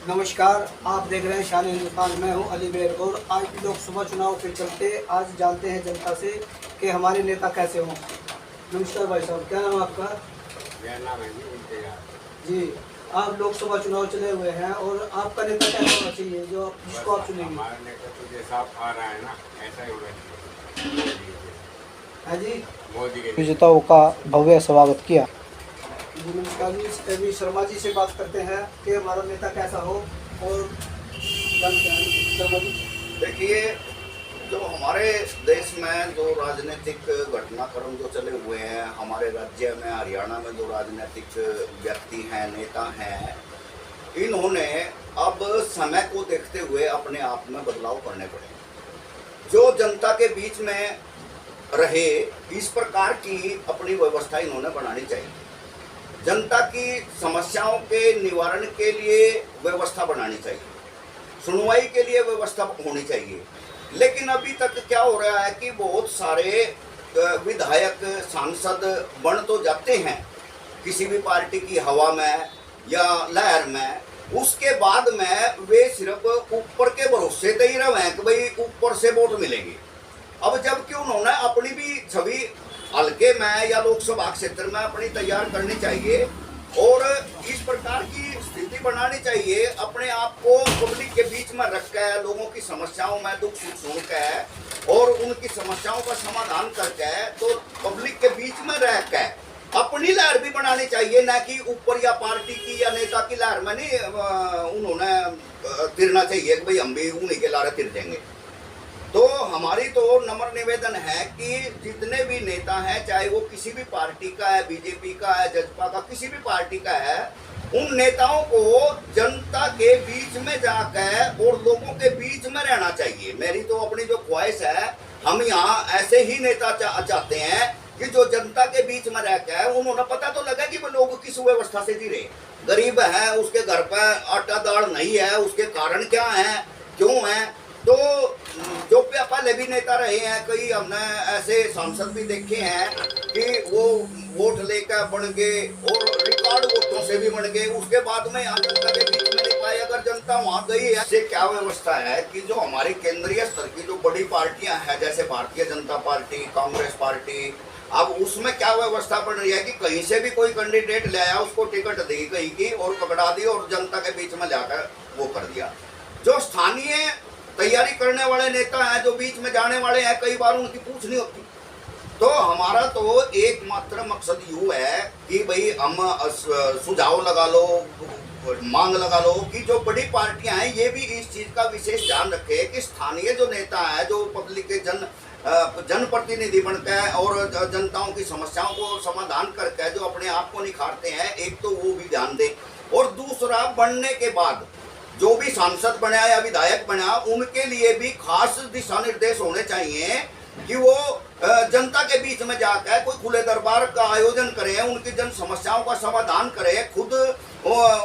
नमस्कार, आप देख रहे हैं शान हिंदुस्तान। मैं हूं अली बेर और आज लोकसभा चुनाव के चलते आज जानते हैं जनता से कि हमारे नेता कैसे हों। नमस्कार भाई साहब, क्या नाम है आपका? मेरा नाम है जी, आप लोकसभा चुनाव चले हुए हैं और आपका नेता कैसा होना चाहिए जिसको आप चुनेंगे? हमारा नेता तो जैसा आप आ रहा है ना ऐसा ही होना चाहिए। है जी, मोदी के विजेताओं का भव्य स्वागत किया। जी नमस्कार जी, रवि शर्मा जी से बात करते हैं कि हमारा नेता कैसा हो और शर्मा जी। देखिए, जो हमारे देश में जो राजनीतिक घटनाक्रम जो चले हुए हैं, हमारे राज्य में हरियाणा में जो राजनीतिक व्यक्ति हैं, नेता हैं, इन्होंने अब समय को देखते हुए अपने आप में बदलाव करने पड़े। जो जनता के बीच में रहे, इस प्रकार की अपनी व्यवस्था इन्होंने बनानी चाहिए। जनता की समस्याओं के निवारण के लिए व्यवस्था बनानी चाहिए, सुनवाई के लिए व्यवस्था होनी चाहिए। लेकिन अभी तक क्या हो रहा है कि बहुत सारे विधायक सांसद बन तो जाते हैं किसी भी पार्टी की हवा में या लहर में, उसके बाद में वे सिर्फ ऊपर के भरोसे से ही रहे हैं कि भाई ऊपर से वोट मिलेंगे। अब जबकि उन्होंने अपनी भी छवि हल्के में या लोकसभा क्षेत्र में अपनी तैयार करनी चाहिए और इस प्रकार की स्थिति बनानी चाहिए, अपने आप को पब्लिक के बीच में रख कर लोगों की समस्याओं में दुख सुख सुन कर और उनकी समस्याओं का समाधान करके तो पब्लिक के बीच में रह कर अपनी लहर भी बनानी चाहिए, न कि ऊपर या पार्टी की या नेता की लहर में नहीं उन्होंने तिरना चाहिए कि भाई हम भी उन्हीं के लहर तिर देंगे। तो हमारी तो नम्र निवेदन है कि जितने भी नेता हैं, चाहे वो किसी भी पार्टी का है, बीजेपी का है, जसपा का, किसी भी पार्टी का है, उन नेताओं को जनता के बीच में जाकर और लोगों के बीच में रहना चाहिए। मेरी तो अपनी जो ख्वाहिश है, हम यहाँ ऐसे ही नेता चाहते हैं कि जो जनता के बीच में रहकर उन्होंने पता तो लगा कि वो लोग किस व्यवस्था से जी रहे। गरीब है, उसके घर पर आटा दाल नहीं है, उसके कारण क्या है, क्यों है। तो जो पहले भी नेता रहे हैं, कई हमने ऐसे सांसद भी देखे हैं कि वो वोट लेकर बन गए और रिकॉर्ड वोटों से भी बन गए, उसके बाद में यहाँ जनता के बीच में नहीं पाए। अगर जनता वहाँ गई है, इससे क्या व्यवस्था है कि जो हमारी केंद्रीय स्तर की जो बड़ी पार्टियां हैं, जैसे भारतीय जनता पार्टी, कांग्रेस पार्टी, अब उसमें क्या व्यवस्था बन रही है कि कहीं से भी कोई कैंडिडेट ले आया, उसको टिकट दी गई की और पकड़ा दी और जनता के बीच में जाकर वो कर दिया। जो स्थानीय तैयारी करने वाले नेता हैं, जो बीच में जाने वाले हैं, कई बार उनकी पूछ नहीं होती। तो हमारा तो एकमात्र मकसद यूँ है कि भाई हम सुझाव लगा लो, मांग लगा लो कि जो बड़ी पार्टियां हैं ये भी इस चीज़ का विशेष ध्यान रखे कि स्थानीय जो नेता है, जो पब्लिक के जनप्रतिनिधि बनकर और जनताओं की समस्याओं को समाधान करके जो अपने आप को निखारते हैं, एक तो वो भी ध्यान दें। और दूसरा, बनने के बाद जो भी सांसद बना या विधायक बना, उनके लिए भी खास दिशा निर्देश होने चाहिए कि वो जनता के बीच में जाकर कोई खुले दरबार का आयोजन करें, उनकी जन समस्याओं का समाधान करें, खुद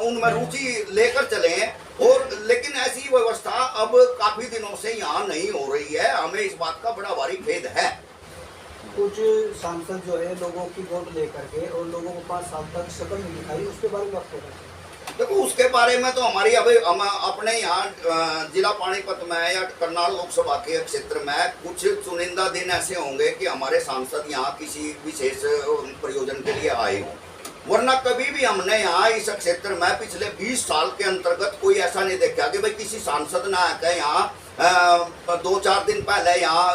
उनमें रुचि लेकर चलें। और लेकिन ऐसी व्यवस्था अब काफी दिनों से यहाँ नहीं हो रही है, हमें इस बात का बड़ा भारी खेद है। कुछ सांसद जो है लोगों की वोट लेकर के और लोगों को 5 साल तक शक्ल नहीं दिखाई, उसके बारे में आपको देखो, उसके बारे में तो हमारी अभी हम अपने यहाँ जिला पानीपत में या करनाल लोकसभा के क्षेत्र में कुछ चुनिंदा दिन ऐसे होंगे कि हमारे सांसद यहाँ किसी विशेष प्रयोजन के लिए आए हों, वरना कभी भी हमने यहाँ इस क्षेत्र में पिछले 20 साल के अंतर्गत कोई ऐसा नहीं देखा कि भाई किसी सांसद ने आकर यहाँ 2-4 दिन पहले यहाँ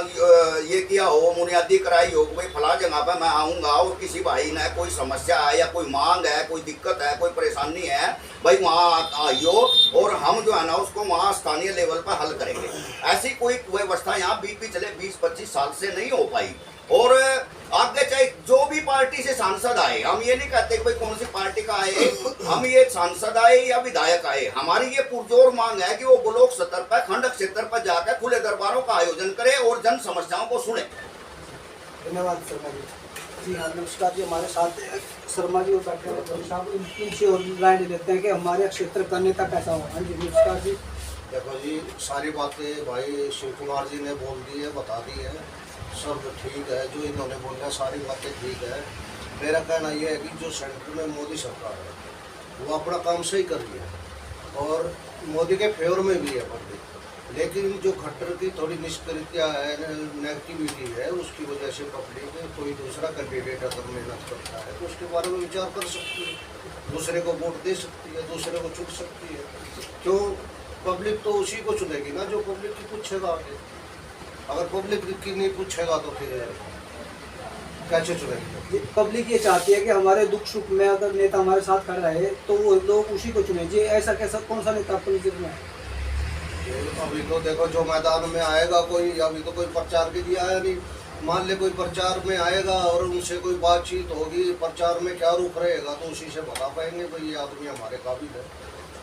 ये किया हो, बुनियादी कराई हो, भाई फला जगह पर मैं आऊँगा और किसी भाई ने कोई समस्या है या कोई मांग है, कोई दिक्कत है, कोई परेशानी है, भाई वहाँ आइयो और हम जो है ना उसको वहाँ स्थानीय लेवल पर हल करेंगे। ऐसी कोई व्यवस्था यहाँ भी पिछले 20-25 साल से नहीं हो पाई। और आगे चाहे जो भी पार्टी से सांसद आए, हम ये नहीं कहते कि भाई कौन सी पार्टी का आए, हम ये सांसद आए या विधायक आए, हमारी ये पुरजोर मांग है कि वो ब्लॉक स्तर पर, खंड स्तर पर जाकर खुले दरबारों का आयोजन करे और जन समस्याओं को सुने। धन्यवाद शर्मा जी। जी हाँ, नमस्कार जी, हमारे साथ शर्मा जी बैठे हैं, इनसे और राय लेते हैं कि हमारे क्षेत्र का नेता कैसा हो। हाँ जी नमस्कार जी। देखो जी, सारी बातें भाई शिव कुमार जी ने बोल दी है, बता दी है, सब ठीक है, जो इन्होंने बोला सारी बातें ठीक है। मेरा कहना यह है कि जो सेंटर में मोदी सरकार है वो अपना काम सही कर रही है और मोदी के फेवर में भी है पब्लिक, लेकिन जो खट्टर की थोड़ी निष्क्रियता है, नेगेटिविटी है, उसकी वजह से पब्लिक कोई दूसरा कैंडिडेट अगर मेहनत करता है तो उसके बारे में विचार कर सकती है, दूसरे को वोट दे सकती है, दूसरे को चुन सकती है। क्यों? पब्लिक तो उसी को चुनेगी ना जो पब्लिक की पूछेगा आगे। अगर पब्लिक की नहीं पूछेगा तो फिर कैसे चुनेगी? पब्लिक ये चाहती है कि हमारे दुख सुख में अगर नेता हमारे साथ खड़ा रहे तो वो लोग उसी को चुने। जी ऐसा कैसा कौन सा नेता आपको नजर में है? अभी तो देखो जो मैदान में आएगा कोई, अभी तो कोई प्रचार के लिए आया नहीं। मान ले कोई प्रचार में आएगा और उनसे कोई बातचीत होगी, प्रचार में क्या रूप रहेगा तो उसी से बता पाएंगे भाई ये आदमी हमारे काबिल है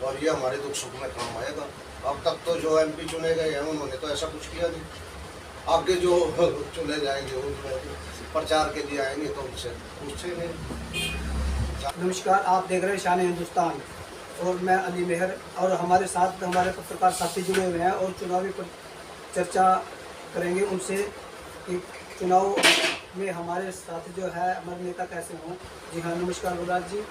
और ये हमारे दुख सुख में काम आएगा। अब तक तो जो MP चुने गए हैं उन्होंने तो ऐसा कुछ किया नहीं। आगे जो चुने जाएंगे उनमें प्रचार के लिए आएंगे तो उनसे पूछे नहीं। नमस्कार, आप देख रहे हैं शान हिंदुस्तान और मैं अली मेहर, और हमारे साथ हमारे पत्रकार साथी जुड़े हुए हैं और चुनावी पर चर्चा करेंगे उनसे कि चुनाव में हमारे साथ जो है हमारे नेता कैसे हों। जी हाँ, नमस्कार गुरुराज जी।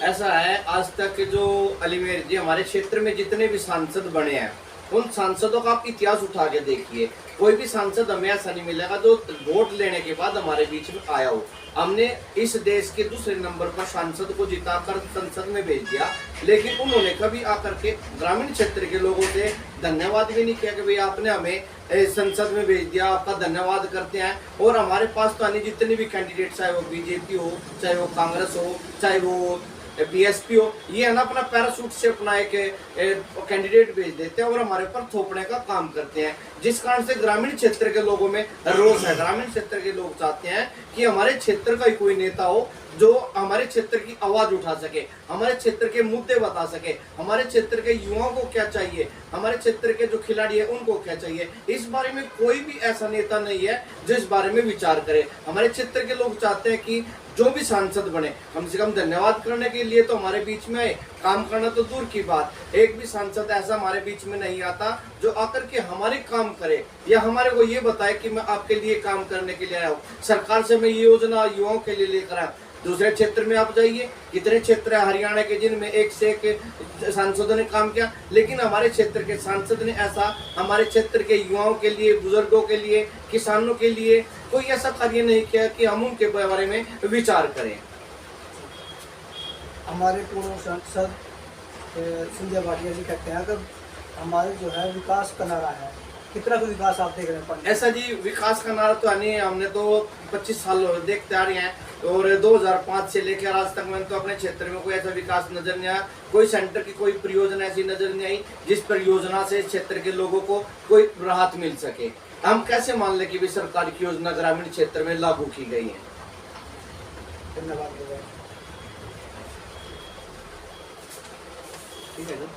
ऐसा है, आज तक जो अलीमेर जी हमारे क्षेत्र में जितने भी सांसद बने हैं उन सांसदों का आप इतिहास उठा के देखिए, कोई भी सांसद हमें ऐसा नहीं मिलेगा जो वोट लेने के बाद हमारे बीच में आया हो। हमने इस देश के दूसरे नंबर पर सांसद को जिताकर संसद में भेज दिया, लेकिन उन्होंने कभी आकर के ग्रामीण क्षेत्र के लोगों से धन्यवाद भी नहीं किया कि भाई आपने हमें संसद में भेज दिया, आपका धन्यवाद करते हैं। और हमारे पास तो अन्य जितने भी कैंडिडेट, चाहे वो BJP हो, चाहे वो कांग्रेस हो, चाहे वो BSP हो, ये है ना अपना पैराशूट से अपना एक कैंडिडेट भेज देते हैं और हमारे ऊपर थोपने का काम करते हैं, जिस कारण से ग्रामीण क्षेत्र के लोगों में रोष है। ग्रामीण क्षेत्र के लोग चाहते हैं कि हमारे क्षेत्र का ही कोई नेता हो जो हमारे क्षेत्र की आवाज उठा सके, हमारे क्षेत्र के मुद्दे बता सके, हमारे क्षेत्र के युवाओं को क्या चाहिए, हमारे क्षेत्र के जो खिलाड़ी है उनको क्या चाहिए। इस बारे में कोई भी ऐसा नेता नहीं है जो इस बारे में विचार करे। हमारे क्षेत्र के लोग चाहते हैं कि जो भी सांसद बने कम से कम धन्यवाद करने के लिए तो हमारे बीच में आए, काम करना तो दूर की बात, एक भी सांसद ऐसा हमारे बीच में नहीं आता जो आकर के हमारे काम करे या हमारे को ये बताए कि मैं आपके लिए काम करने के लिए आया हूँ, सरकार से मैं ये योजना युवाओं के लिए लेकर आया। दूसरे क्षेत्र में आप जाइए, कितने क्षेत्र है हरियाणा के जिनमें एक से एक सांसदों ने काम किया, लेकिन हमारे क्षेत्र के सांसद ने ऐसा हमारे क्षेत्र के युवाओं के लिए, बुजुर्गों के लिए, किसानों के लिए कोई ऐसा कार्य नहीं किया कि हम उनके बारे में विचार करें। हमारे पूर्व सांसद संजय भाटिया जी कहते हैं कि हमारे जो है विकास का नारा है, कितना तो विकास आप देख रहे हैं? ऐसा जी विकास का नारा तो नहीं, हमने तो 25 साल देखते आ रहे हैं और 2005 से लेकर आज तक मैंने तो अपने क्षेत्र में कोई ऐसा विकास नजर नहीं आया, कोई सेंटर की कोई परियोजना ऐसी नजर नहीं आई जिस परियोजना से क्षेत्र के लोगों को कोई राहत मिल सके। हम कैसे मान लें कि भी सरकार की योजना ग्रामीण क्षेत्र में लागू की गई है? धन्यवाद। ठीक है ना।